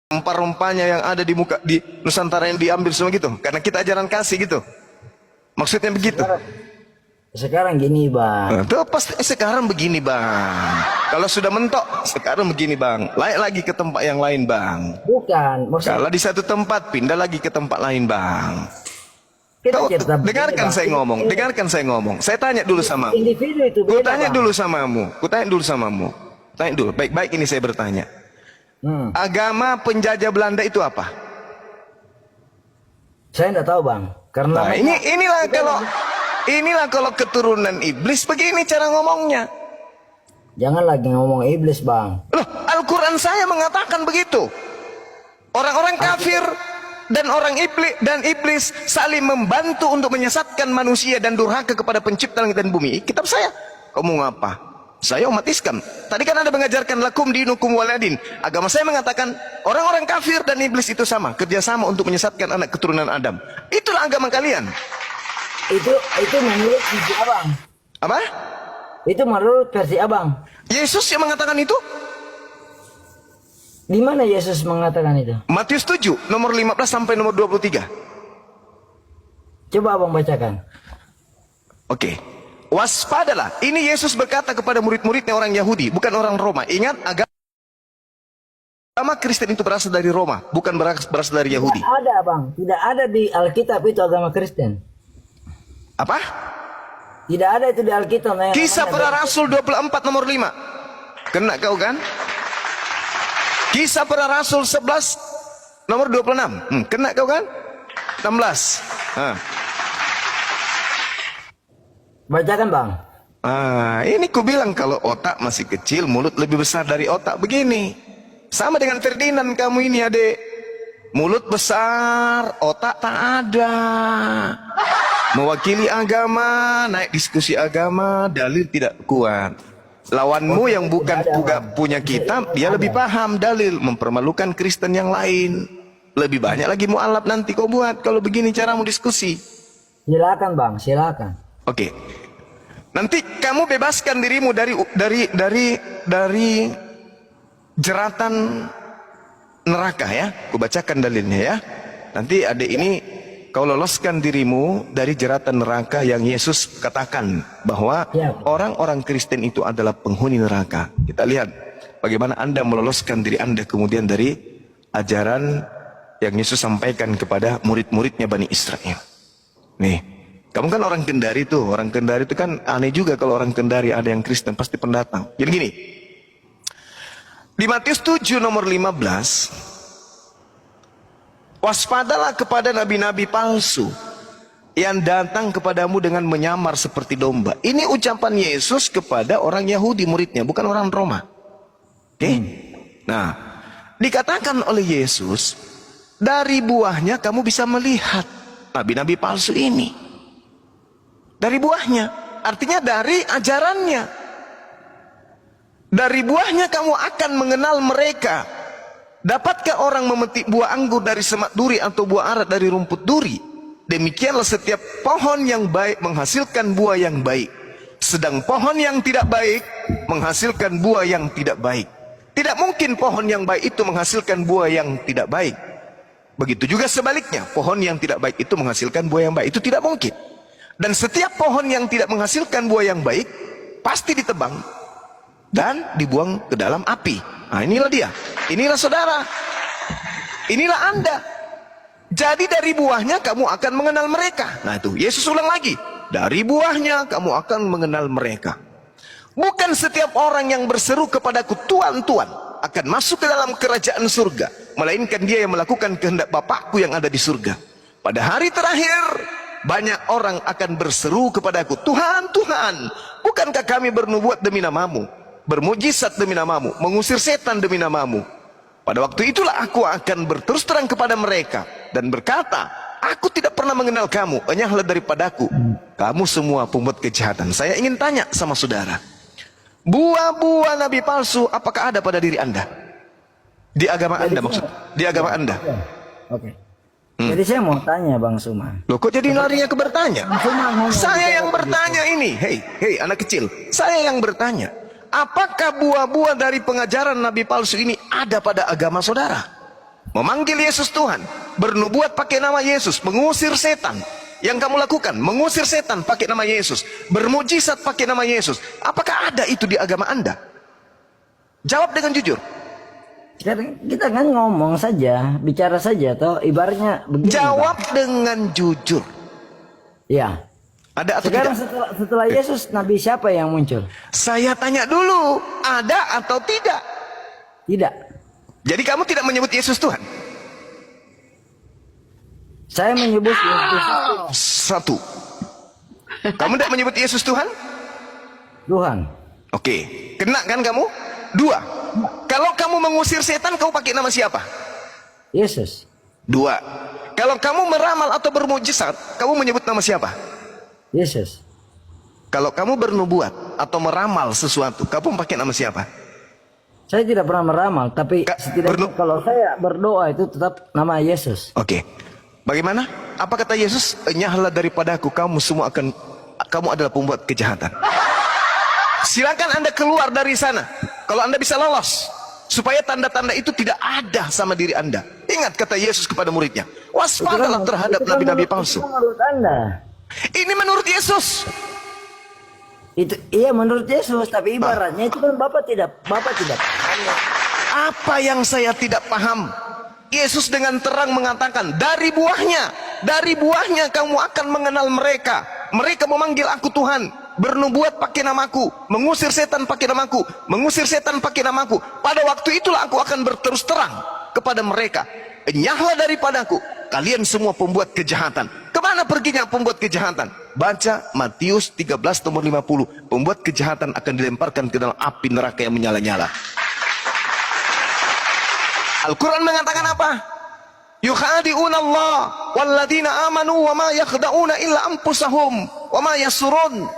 rempah-rempahnya yang ada di muka di Nusantara yang diambil semua gitu, karena kita ajaran kasih gitu. Maksudnya begitu. Sekarang gini bang. Tuh pasti sekarang begini bang. Kalau sudah mentok, sekarang begini bang. Layak lagi ke tempat yang lain bang. Bukan. Kalau di satu tempat, pindah lagi ke tempat lain bang. Kita Dengarkan saya ngomong, dengarkan saya ngomong. Saya tanya dulu sama. Individu itu beda. Kutanya dulu samamu. Kutanya dulu samamu. Tanya dulu. Baik-baik ini saya bertanya. Agama penjajah Belanda itu apa? Saya tidak tahu bang. Karena inilah kalau keturunan iblis begini cara ngomongnya. Jangan lagi ngomong iblis bang. Loh, Al-Quran saya mengatakan begitu. Orang-orang kafir dan orang iblis saling membantu untuk menyesatkan manusia dan durhaka kepada pencipta langit dan bumi. Kitab saya. Kamu ngapa? Saya umat Islam. Tadi kan ada mengajarkan lakum dinukum waladin. Agama saya mengatakan orang-orang kafir dan iblis itu sama, kerjasama untuk menyesatkan anak keturunan Adam. Itulah agama kalian. Itu menurut versi abang. Apa? Itu menurut versi abang. Yesus yang mengatakan itu? Di mana Yesus mengatakan itu? Matius 7 nomor 15 sampai nomor 23. Coba abang bacakan. Oke. Waspadalah. Ini Yesus berkata kepada murid-muridnya orang Yahudi, bukan orang Roma. Ingat, agama Kristen itu berasal dari Roma, bukan berasal dari Yahudi. Tidak ada bang. Tidak ada di Alkitab itu agama Kristen. Apa? Tidak ada itu di Alkitab. Kisah para Rasul 24 nomor 5. Kena kau kan? Kisah para Rasul 11 nomor 26. Kena kau kan? 16. Bacakan bang. Ini ku bilang kalau otak masih kecil, mulut lebih besar dari otak begini. Sama dengan Ferdinand kamu ini adik. Mulut besar, otak tak ada. Mewakili agama, naik diskusi agama, dalil tidak kuat. Lawanmu yang bukan punya kitab, dia lebih paham dalil, mempermalukan Kristen yang lain. Lebih banyak lagi mu'alaf nanti kau buat kalau begini caramu diskusi. Silakan bang, silakan. Oke. Nanti kamu bebaskan dirimu dari jeratan neraka ya. Kubacakan dalilnya ya. Nanti adik ini kau loloskan dirimu dari jeratan neraka yang Yesus katakan bahwa orang-orang Kristen itu adalah penghuni neraka. Kita lihat bagaimana Anda meloloskan diri Anda kemudian dari ajaran yang Yesus sampaikan kepada murid-muridnya Bani Israel. Nih. Kamu kan orang Kendari tuh, orang Kendari itu kan aneh juga kalau orang Kendari ada yang Kristen, pasti pendatang. Jadi gini, di Matius 7 nomor 15, waspadalah kepada nabi-nabi palsu yang datang kepadamu dengan menyamar seperti domba. Ini ucapan Yesus kepada orang Yahudi muridnya, bukan orang Roma. Oke? Nah, dikatakan oleh Yesus, dari buahnya kamu bisa melihat nabi-nabi palsu ini. Dari buahnya, artinya dari ajarannya. Dari buahnya kamu akan mengenal mereka. Dapatkah orang memetik buah anggur dari semak duri atau buah ara dari rumput duri? Demikianlah setiap pohon yang baik menghasilkan buah yang baik. Sedang pohon yang tidak baik menghasilkan buah yang tidak baik. Tidak mungkin pohon yang baik itu menghasilkan buah yang tidak baik. Begitu juga sebaliknya, pohon yang tidak baik itu menghasilkan buah yang baik. Itu tidak mungkin. Dan setiap pohon yang tidak menghasilkan buah yang baik pasti ditebang dan dibuang ke dalam api. Nah, inilah dia. Inilah saudara. Inilah Anda. Jadi dari buahnya kamu akan mengenal mereka. Nah itu, Yesus ulang lagi. Dari buahnya kamu akan mengenal mereka. Bukan setiap orang yang berseru kepadaku Tuhan, Tuhan akan masuk ke dalam kerajaan surga, melainkan dia yang melakukan kehendak Bapakku yang ada di surga. Pada hari terakhir banyak orang akan berseru kepadaku, Tuhan, Tuhan, bukankah kami bernubuat demi namamu, bermujizat demi namamu, mengusir setan demi namamu? Pada waktu itulah aku akan berterus terang kepada mereka dan berkata, aku tidak pernah mengenal kamu, enyahlah daripadaku, kamu semua pungut kejahatan. Saya ingin tanya sama saudara, buah-buah nabi palsu apakah ada pada diri Anda? Di agama Anda maksud? Di agama Anda? Oke. Jadi saya mau tanya Bang Suman. Loh kok jadi larinya ke bertanya? Saya yang bertanya ini. Hei anak kecil. Saya yang bertanya. Apakah buah-buah dari pengajaran nabi palsu ini ada pada agama saudara? memanggil Yesus Tuhan, bernubuat pakai nama Yesus, mengusir setan. Yang kamu lakukan, mengusir setan pakai nama Yesus, bermujizat pakai nama Yesus. Apakah ada itu di agama Anda? Jawab dengan jujur. Kita kan ngomong saja, bicara saja, toh ibaratnya begini. Jawab Bang. dengan jujur. Ya. Ada atau Sekarang tidak? setelah Yesus, nabi siapa yang muncul? Saya tanya dulu, ada atau tidak? Tidak. Jadi kamu tidak menyebut Yesus Tuhan? Saya menyebut Yesus Satu. Kamu tidak menyebut Yesus Tuhan? Tuhan. Oke. Kena kan kamu? Dua. Kalau kamu mengusir setan, kamu pakai nama siapa? Yesus. Dua. Kalau kamu meramal atau bermujizat, kamu menyebut nama siapa? Yesus. Kalau kamu bernubuat atau meramal sesuatu, kamu pakai nama siapa? Saya tidak pernah meramal, tapi setidaknya kalau saya berdoa itu tetap nama Yesus. Oke. Bagaimana? Apa kata Yesus? Enyahlah daripadaku, kamu adalah pembuat kejahatan. Silakan Anda keluar dari sana. Kalau Anda bisa lolos, supaya tanda-tanda itu tidak ada sama diri Anda. Ingat kata Yesus kepada muridnya, waspadalah terhadap nabi-nabi palsu. Itu menurut Anda. Ini menurut Yesus. Itu iya menurut Yesus, tapi ibaratnya itu kan Bapak tidak paham. Apa yang saya tidak paham? Yesus dengan terang mengatakan, dari buahnya kamu akan mengenal mereka. Mereka memanggil aku Tuhan, bernubuat pakai namaku, mengusir setan pakai namaku, mengusir setan pakai namaku. Pada waktu itulah aku akan berterus terang kepada mereka, enyahlah daripadaku, kalian semua pembuat kejahatan. Kemana perginya pembuat kejahatan? Baca Matius 13 nomor 50. Pembuat kejahatan akan dilemparkan ke dalam api neraka yang menyala-nyala. Al-Quran mengatakan apa? Yukhadi'una Allah walladzina amanu wa ma yakhda'una illa anfusahum wa ma yasurun.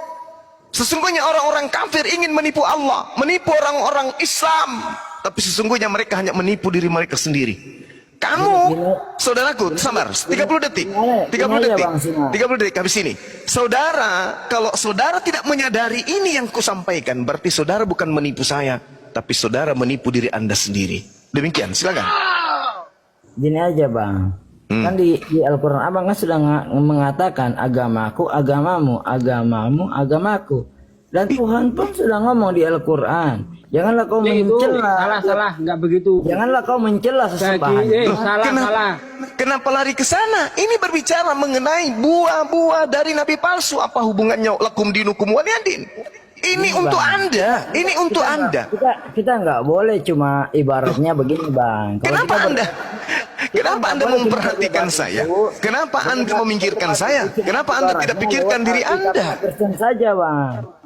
Sesungguhnya orang-orang kafir ingin menipu Allah, menipu orang-orang Islam, tapi sesungguhnya mereka hanya menipu diri mereka sendiri. Kamu, saudaraku, sabar, 30 detik, 30 detik, 30 detik habis ini. Saudara, kalau saudara tidak menyadari ini yang kusampaikan, berarti saudara bukan menipu saya, tapi saudara menipu diri Anda sendiri. Demikian, silakan. Gini aja Bang, kan di Al-Quran Abang kan sudah mengatakan agamaku, agamamu, agamamu, agamaku. Dan Tuhan pun sudah ngomong di Al-Quran, janganlah kau mencela. Salah, nggak begitu. Janganlah kau mencela sesembahan. Salah. Kenapa lari ke sana? Ini berbicara mengenai buah-buah dari nabi palsu. Apa hubungannya lakum dinukum waliyadin? Ini untuk Anda, ini untuk Anda. Kita nggak boleh cuma ibaratnya begini Bang. Kenapa Anda? Kenapa Anda memperhatikan saya? Kenapa Anda memikirkan saya? Kenapa Anda tidak pikirkan diri Anda? Kristen saja Bang.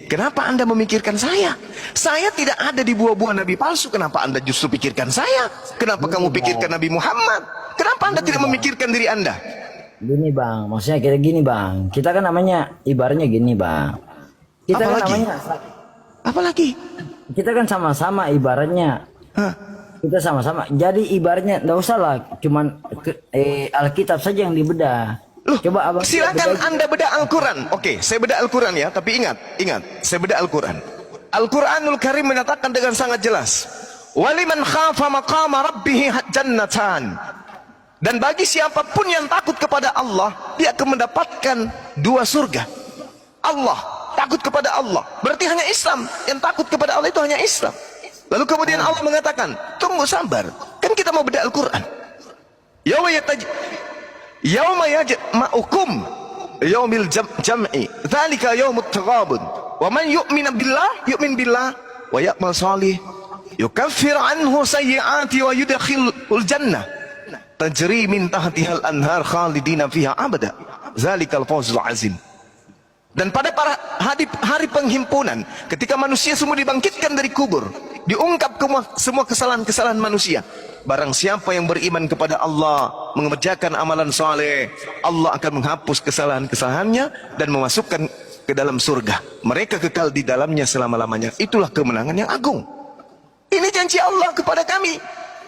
Kenapa Anda memikirkan saya? Saya tidak ada di buah-buah nabi palsu. Kenapa Anda justru pikirkan saya? Kenapa kamu pikirkan Nabi Muhammad? Kenapa Anda tidak memikirkan diri Anda? Gini Bang, maksudnya kita gini Bang. Kita kan namanya ibaratnya gini Bang. Kita kan namanya apalagi? Kita kan sama-sama ibaratnya. Kita sama-sama. Jadi ibaratnya enggak usah lah cuman Alkitab saja yang dibedah. Loh, coba Abang silakan Anda bedah Al-Quran. Oke, saya bedah Al-Quran ya, tapi ingat, saya bedah Al-Quran. Al-Quranul Karim menyatakan dengan sangat jelas, waliman khafa maqama rabbih jannatan. Dan bagi siapapun yang takut kepada Allah, dia akan mendapatkan dua surga. Allah takut kepada Allah, berarti hanya Islam. Yang takut kepada Allah itu hanya Islam. Lalu kemudian Allah mengatakan, tunggu sabar, kan kita mau bedah Al-Quran. Yauma yajma'ukum yaumil jam'i dzalika yaumut taghabun wa man yu'min billah wa ya'mal salih yukaffir anhu sayyi'ati wa yudkhilul jannah tajri min tahtihal anhar khalidina fiha abada dzalikal fawzul azim. Dan pada hari penghimpunan, ketika manusia semua dibangkitkan dari kubur, diungkap semua kesalahan-kesalahan manusia. Barang siapa yang beriman kepada Allah, mengerjakan amalan saleh, Allah akan menghapus kesalahan-kesalahannya dan memasukkan ke dalam surga. Mereka kekal di dalamnya selama-lamanya. Itulah kemenangan yang agung. Ini janji Allah kepada kami.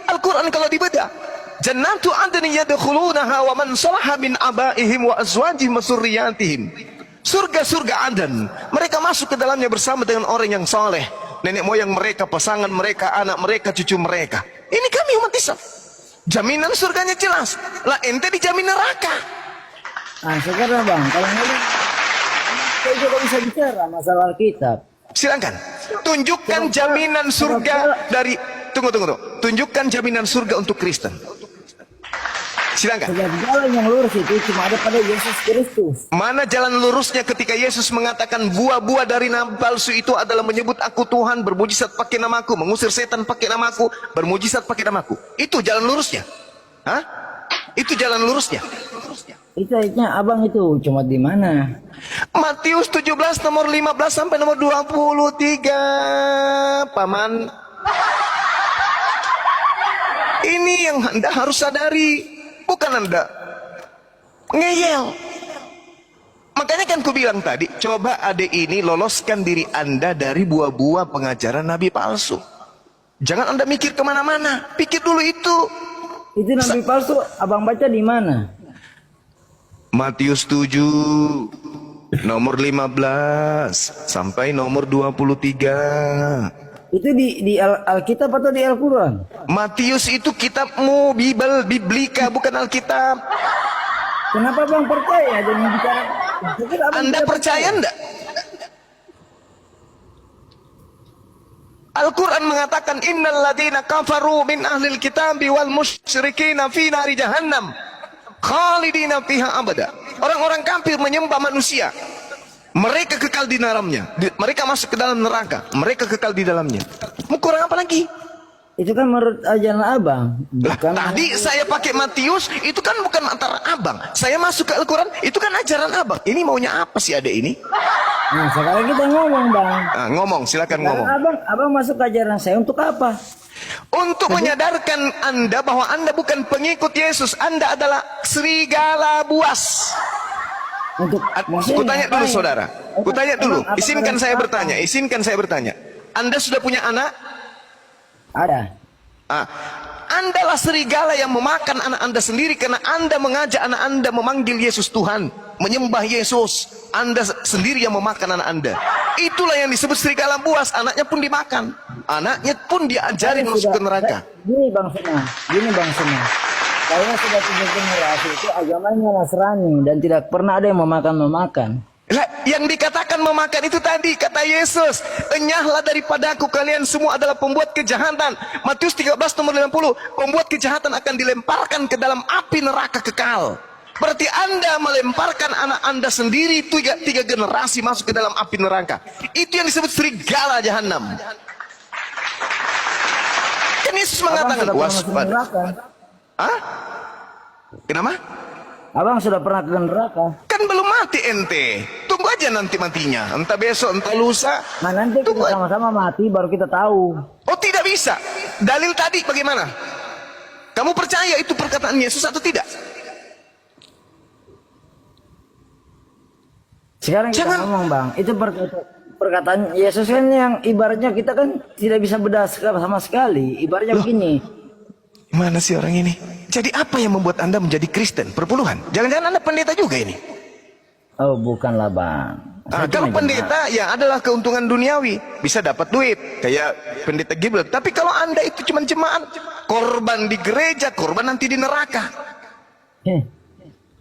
Al-Quran kalau dibedah, jannatu adnin yadkhulunaha wa man salaha min abaihim wa azwajihim wa surriyatihim. Surga-surga Aden, mereka masuk ke dalamnya bersama dengan orang yang saleh, nenek moyang mereka, pasangan mereka, anak mereka, cucu mereka. Ini kami umat Islam. Jaminan surganya jelas. Lah ente dijamin neraka. Nah sekarang bang, kalau ngeliat saya juga bisa bicara masalah Alkitab. Silakan. Tunjukkan jaminan surga dari tunggu. Tunjukkan jaminan surga untuk Kristen. Silakan. Sebab jalan yang lurus itu cuma ada pada Yesus Kristus. Mana jalan lurusnya ketika Yesus mengatakan buah-buah dari nabi palsu itu adalah menyebut aku Tuhan, bermujizat pakai namaku, mengusir setan pakai namaku, bermujizat pakai namaku. Itu jalan lurusnya. Hah? Itu jalan lurusnya. Itu aja abang itu cuma di mana? Matius 17 nomor 15 sampai nomor 23. Paman. Ini yang Anda harus sadari. Bukan Anda ngeyel. Makanya kan ku bilang tadi, coba adik ini loloskan diri Anda dari buah-buah pengajaran nabi palsu. Jangan Anda mikir kemana-mana, pikir dulu itu. Itu nabi palsu abang baca di mana? Matius 7 nomor 15 sampai nomor 23. Itu di Alkitab atau di Al-Quran? Matius itu kitabmu, Biblika, bukan Alkitab. Kenapa bang percaya dengan bicara? Anda percaya enggak? Al-Quran mengatakan innal ladina kafaru min ahlil kitabi wal musyrikina fi nari jahannam khalidina fiha abada. Orang-orang kafir menyembah manusia, mereka kekal di dalamnya. Mereka masuk ke dalam neraka, mereka kekal di dalamnya. Mau kurang apa lagi? Itu kan menurut ajaran abang. Lah, tadi saya pakai Matius, itu kan bukan antara abang. Saya masuk ke Al-Quran, itu kan ajaran abang. Ini maunya apa sih adek ini? Nah sekarang kita ngomong bang. Nah, ngomong, silakan ngomong. Abang masuk ke ajaran saya untuk apa? Untuk menyadarkan Anda bahwa Anda bukan pengikut Yesus, Anda adalah serigala buas. Untuk Kutanya dulu saudara, kutanya dulu, izinkan saya bertanya. Anda sudah punya anak? Ada. Anda lah serigala yang memakan anak Anda sendiri karena Anda mengajak anak Anda memanggil Yesus Tuhan, menyembah Yesus. Anda sendiri yang memakan anak Anda. Itulah yang disebut serigala buas. Anaknya pun dimakan, anaknya pun diajarin masuk ke neraka. Gini bang Sena, saya sudah 3 generasi itu agamanya Nasrani dan tidak pernah ada yang memakan. Lah, yang dikatakan memakan itu tadi kata Yesus, enyahlah daripadaku kalian semua adalah pembuat kejahatan. Matius 13 nomor 50, pembuat kejahatan akan dilemparkan ke dalam api neraka kekal. Berarti Anda melemparkan anak Anda sendiri, 3 generasi masuk ke dalam api neraka. Itu yang disebut serigala jahanam. Kan Yesus mengatakan waspada. Hah? Kenapa? Abang sudah pernah ke neraka? Kan belum mati ente. Tunggu aja nanti matinya. Entah besok, entah lusa. Nah nanti kita sama-sama mati baru kita tahu. Oh tidak bisa. Dalil tadi bagaimana? Kamu percaya itu perkataan Yesus atau tidak? Sekarang kita ngomong bang, itu perkataan Yesus kan yang ibaratnya kita kan tidak bisa bedah sama sekali. Ibaratnya begini. Mana sih orang ini? Jadi apa yang membuat Anda menjadi Kristen? Perpuluhan? Jangan-jangan Anda pendeta juga ini? Oh bukanlah bang. Kalau pendeta ya adalah keuntungan duniawi, bisa dapat duit kayak pendeta Gibraltar. Tapi kalau Anda itu cuma jemaat, korban di gereja, korban nanti di neraka.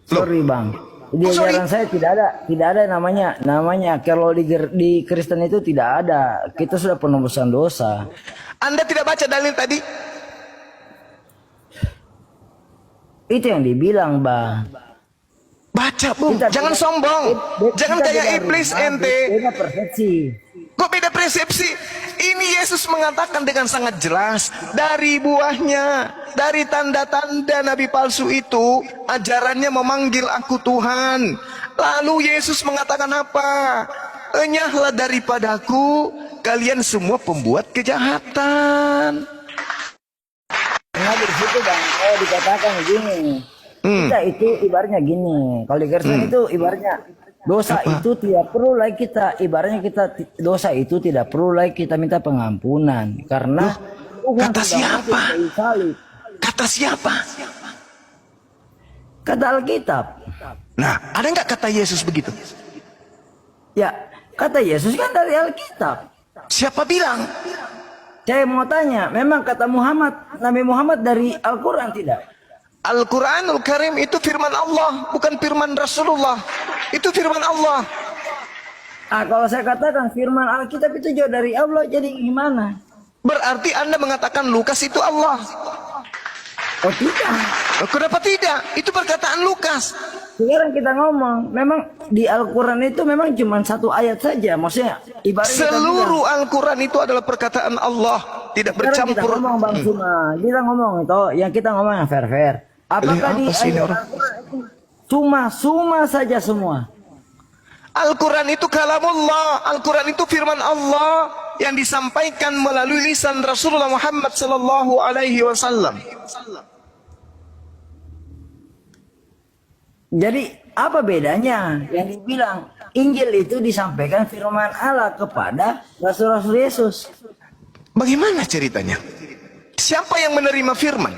Sorry bang. Di ajaran saya tidak ada namanya kalau di Kristen itu tidak ada. Kita sudah penebusan dosa. Anda tidak baca dalil tadi? Itu yang dibilang bang. Baca bung, jangan sombong, jangan kayak iblis ente. Beda persepsi. Kok beda persepsi? Ini Yesus mengatakan dengan sangat jelas, dari buahnya, dari tanda-tanda nabi palsu itu, ajarannya memanggil aku Tuhan. Lalu Yesus mengatakan apa? Enyahlah daripadaku, kalian semua pembuat kejahatan. Nah di situ bang, dikatakan gini. Kita itu ibaratnya gini. Kalau di Kristen itu ibaratnya dosa itu tidak perlu lagi kita, ibaratnya dosa itu tidak perlu lagi kita minta pengampunan karena kata siapa? Kata siapa? Kata Alkitab. Nah, ada nggak kata Yesus begitu? Ya, kata Yesus kan dari Alkitab. Siapa bilang? Saya mau tanya, memang kata Nabi Muhammad dari Al-Quran tidak? Al-Quranul Karim itu firman Allah, bukan firman Rasulullah. Itu firman Allah. Kalau saya katakan firman Alkitab itu jauh dari Allah, jadi gimana? Berarti Anda mengatakan Lukas itu Allah. Oh tidak. Kenapa tidak? Itu perkataan Lukas. Sekarang kita ngomong, memang di Al-Quran itu memang cuma satu ayat saja. Maksudnya ibaratnya Seluruh Al-Quran itu adalah perkataan Allah, tidak sekarang bercampur. kita ngomong Bang Suma, kita ngomong itu, yang kita ngomong yang fair. Apakah di apa sih ini ayat orang? Al-Quran itu cuma saja semua? Al-Quran itu kalamullah, Al-Quran itu firman Allah yang disampaikan melalui lisan Rasulullah Muhammad sallallahu alaihi wasallam. Jadi apa bedanya yang dibilang Injil itu disampaikan firman Allah kepada Rasul-Rasul Yesus? Bagaimana ceritanya? Siapa yang menerima firman?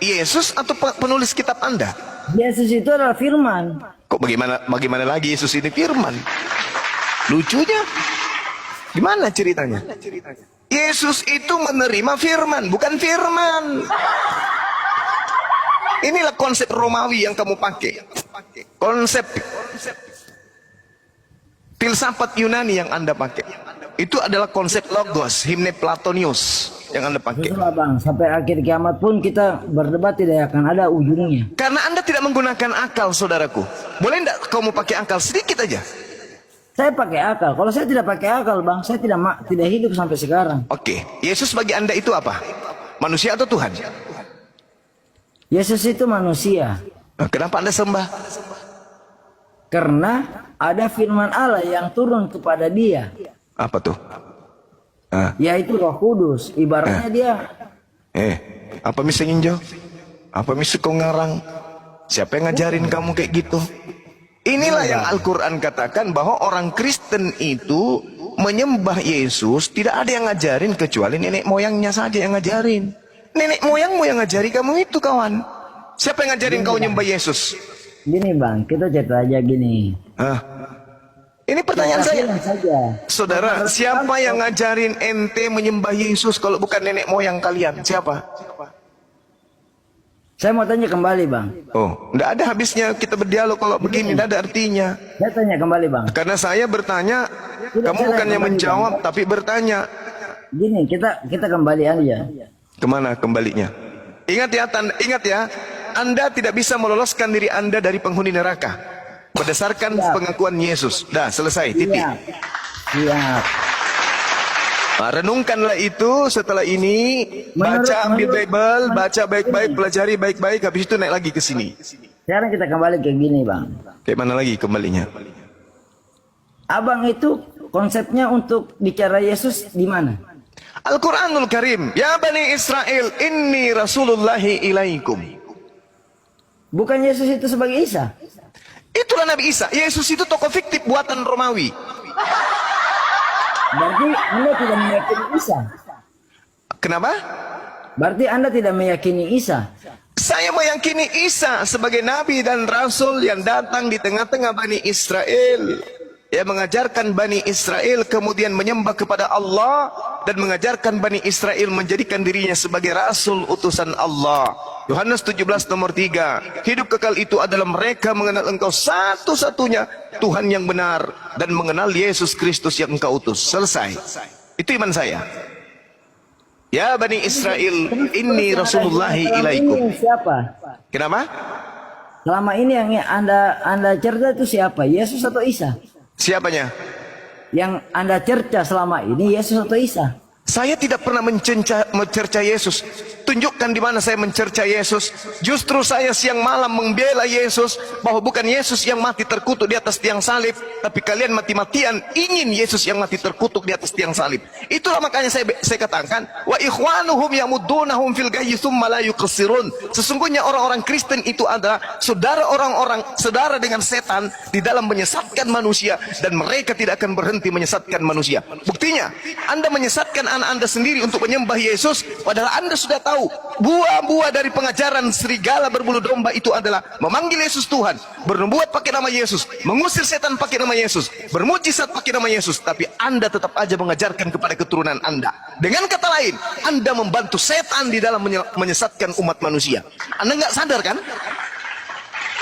Yesus atau penulis kitab Anda? Yesus itu adalah firman. Kok bagaimana lagi Yesus ini firman? Lucunya, gimana ceritanya? Yesus itu menerima firman, bukan firman. Inilah konsep Romawi yang kamu pakai. Konsep filsafat Yunani yang Anda pakai. Itu adalah konsep logos, himne Platonius yang Anda pakai. Itulah Bang, sampai akhir kiamat pun kita berdebat tidak akan ada ujungnya. Karena Anda tidak menggunakan akal, saudaraku. Boleh tidak kamu pakai akal sedikit aja? Saya pakai akal. Kalau saya tidak pakai akal, Bang, saya tidak hidup sampai sekarang. Oke, Yesus bagi Anda itu apa? Manusia atau Tuhan? Yesus itu manusia. Nah, kenapa Anda sembah? Karena ada firman Allah yang turun kepada dia. Apa tuh? Yaitu Roh Kudus. Ibaratnya dia. Apa misi nginjo? Apa misi kau ngarang? Siapa yang ngajarin kamu kayak gitu? Inilah yang Al-Quran katakan bahwa orang Kristen itu menyembah Yesus, tidak ada yang ngajarin kecuali nenek moyangnya saja yang ngajarin. Nenek moyangmu yang ngajari kamu itu, kawan. Siapa yang ngajarin kau nyembah Yesus? Gini Bang, kita cerita aja gini. Ini pertanyaan saya. Saja. Saudara, siapa yang ngajarin ente menyembah Yesus kalau bukan nenek moyang kalian? Siapa? Saya mau tanya kembali Bang. Oh, enggak ada habisnya kita berdialog kalau begini, enggak ada artinya. Saya tanya kembali Bang. Karena saya bertanya, kamu bukannya menjawab tapi bertanya. Gini, kita kembali aja. Kemana kembalinya? Ingat ya, Anda tidak bisa meloloskan diri Anda dari penghuni neraka berdasarkan pengakuan Yesus. Dah selesai, titik. Siap. Nah, renungkanlah itu setelah ini, baca ambil Bible, baca baik-baik, pelajari baik-baik, habis itu naik lagi ke sini. Sekarang kita kembali ke gini Bang. Kayak mana lagi kembalinya? Abang itu konsepnya untuk bicara Yesus di mana? Al-Quranul Karim, ya Bani Israel, inni rasulullahi ilaikum. Bukan Yesus itu sebagai Isa. Itulah Nabi Isa. Yesus itu tokoh fiktif buatan Romawi. Berarti Anda tidak meyakini Isa. Kenapa? Berarti Anda tidak meyakini Isa. Saya meyakini Isa sebagai Nabi dan Rasul yang datang di tengah-tengah Bani Israel. Yang mengajarkan Bani Israel kemudian menyembah kepada Allah dan mengajarkan Bani Israel menjadikan dirinya sebagai Rasul utusan Allah. Yohanes 17 nomor 3. Hidup kekal itu adalah mereka mengenal engkau satu-satunya Tuhan yang benar dan mengenal Yesus Kristus yang engkau utus. Selesai. Itu iman saya. Ya Bani Israel, inni rasulullahi ilaikum. Siapa? Kenapa? Selama ini yang Anda cerita itu siapa? Yesus atau Isa? Siapanya? Yang Anda cerca selama ini Yesus atau Isa? Saya tidak pernah mencerca Yesus. Tunjukkan di mana saya mencerca Yesus. Justru saya siang malam membela Yesus bahwa bukan Yesus yang mati terkutuk di atas tiang salib, tapi kalian mati-matian ingin Yesus yang mati terkutuk di atas tiang salib. Itulah makanya saya katakan wa ikhwanuhum yamuddunahum fil ghayyi tsumma la yuqsirun. Sesungguhnya orang-orang Kristen itu adalah saudara dengan setan di dalam menyesatkan manusia dan mereka tidak akan berhenti menyesatkan manusia. Buktinya, Anda menyesatkan anak Anda sendiri untuk menyembah Yesus, padahal Anda sudah tahu buah-buah dari pengajaran serigala berbulu domba itu adalah memanggil Yesus Tuhan, bernubuat pakai nama Yesus, mengusir setan pakai nama Yesus, bermujizat pakai nama Yesus, tapi Anda tetap aja mengajarkan kepada keturunan Anda. Dengan kata lain, Anda membantu setan di dalam menyesatkan umat manusia. Anda nggak sadar kan?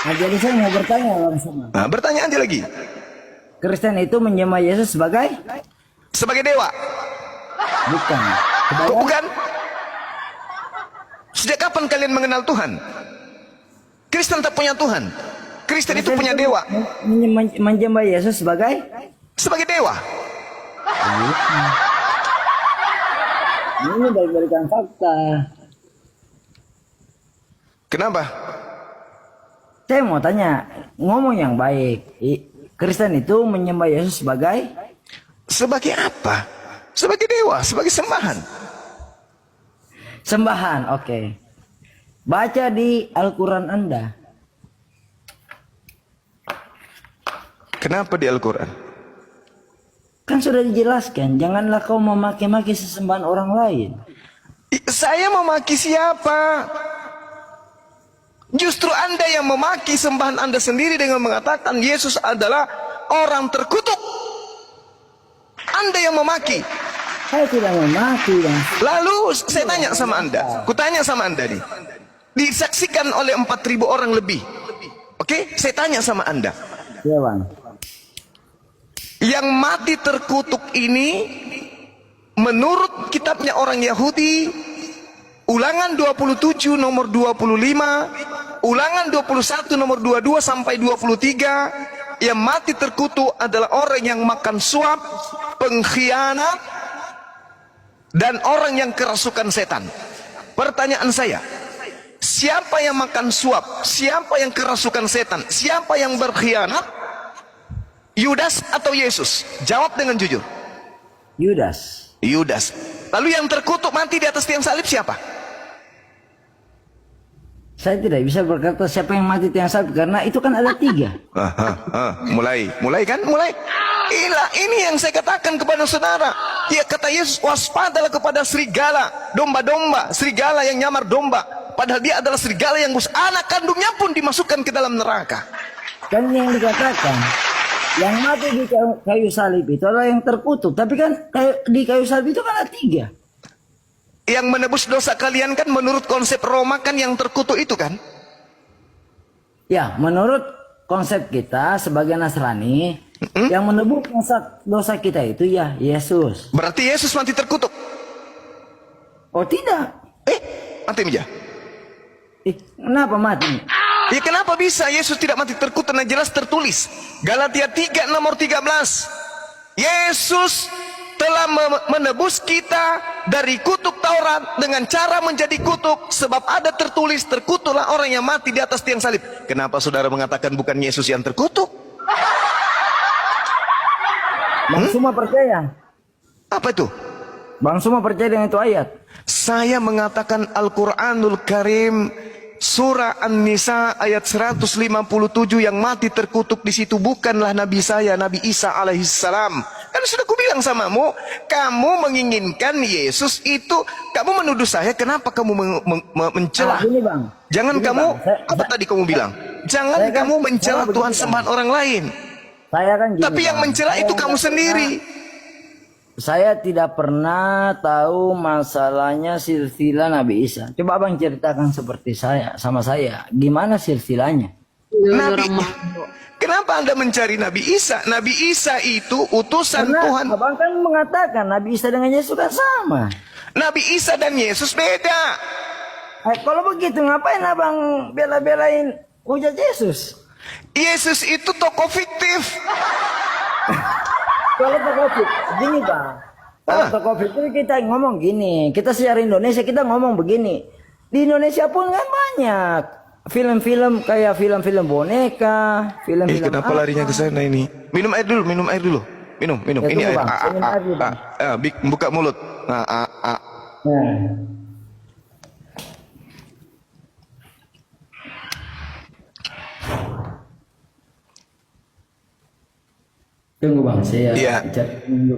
Nah, jadi saya mau bertanya langsung. Nah, bertanya aja lagi. Kristen itu menyembah Yesus sebagai Dewa? bukan. Kok bukan? Sejak kapan kalian mengenal Tuhan? Kristen tak punya Tuhan. Kristen itu punya dewa. Menyembah Yesus sebagai Dewa. ini balik-balikan fakta. Kenapa? Saya mau tanya, ngomong yang baik. Kristen itu menyembah Yesus sebagai Apa? Sebagai dewa, sebagai sembahan. sembahan. Oke. Baca di Al-Quran Anda. Kenapa di Al-Quran? Kan sudah dijelaskan, janganlah kau memaki-maki sesembahan orang lain. Saya memaki siapa? Justru Anda yang memaki sembahan Anda sendiri dengan mengatakan Yesus adalah orang terkutuk. Anda yang memaki. Saya tidak memaki, Bang. Lalu saya tanya sama Anda, kutanya sama Anda nih, disaksikan oleh 4.000 orang lebih. Oke, saya tanya sama Anda, Ya, Bang. yang mati terkutuk ini menurut kitabnya orang Yahudi, Ulangan 27 nomor 25, Ulangan 21 nomor 22 sampai 23, yang mati terkutuk adalah orang yang makan suap, pengkhianat, dan orang yang kerasukan setan. Pertanyaan saya, siapa yang makan suap? Siapa yang kerasukan setan? Siapa yang berkhianat? Yudas atau Yesus? Jawab dengan jujur. Yudas. Yudas. Lalu yang terkutuk mati di atas tiang salib siapa? Saya tidak bisa berkata siapa yang mati tiang salib karena itu kan ada 3. Mulai kan? Mulai. Ini yang saya katakan kepada saudara. Ya, kata Yesus, waspadalah kepada serigala, domba-domba, serigala yang nyamar domba. Padahal dia adalah serigala yang anak kandungnya pun dimasukkan ke dalam neraka. Kan yang dikatakan, yang mati di kayu salib itu adalah yang terkutuk. Tapi kan di kayu salib itu kan ada 3. Yang menebus dosa kalian kan menurut konsep Roma kan yang terkutuk itu kan? Ya, menurut konsep kita sebagai Nasrani, yang menebus dosa kita itu ya Yesus. Berarti Yesus mati terkutuk? Oh tidak. Mati aja. Kenapa mati? Ya kenapa bisa Yesus tidak mati terkutuk? Nah, jelas tertulis Galatia 3 nomor 13. Yesus telah menebus kita dari kutuk Taurat dengan cara menjadi kutuk, sebab ada tertulis terkutuklah orang yang mati di atas tiang salib. Kenapa saudara mengatakan bukan Yesus yang terkutuk? Bang semua percaya. Apa itu? Bang semua percaya dengan itu ayat. Saya mengatakan Al-Quranul Karim surah An-Nisa ayat 157 yang mati terkutuk di situ bukanlah Nabi saya, Nabi Isa alaihissalam. Kan sudah kubilang samamu, kamu menginginkan Yesus itu, kamu menuduh saya, kenapa kamu mencela? Gini, Bang. Jangan Gini, kamu, Bang. apa tadi kamu bilang? Jangan kan, kamu mencela begini, Tuhan Bang. sembahan orang lain. Saya kan gini, Tapi yang Bang. mencela Saya itu nggak kamu sendiri. Saya tidak pernah tahu masalahnya silsilah Nabi Isa. Coba Abang ceritakan seperti sama saya. Gimana silsilahnya? Nabi, kenapa Anda mencari Nabi Isa? Nabi Isa itu utusan Karena Tuhan. Abang kan mengatakan Nabi Isa dengan Yesus kan sama. Nabi Isa dan Yesus beda. Kalau begitu ngapain Abang bela-belain hujat Yesus? Yesus itu tokoh fiktif. Kalau tokoh fiktif, gini Bang. Kalau tokoh fiktif kita ngomong gini. Kita secara Indonesia kita ngomong begini. Di Indonesia pun kan banyak film-film kayak film-film boneka, film-film. Kenapa larinya ke sana ini? Minum air dulu, minum air dulu. Minum. Ya, Ini tunggu, air. Bang. Saya minum air dulu, Bang. Buka mulut. Nah. Tunggu Bang, saya Iya. cari dulu.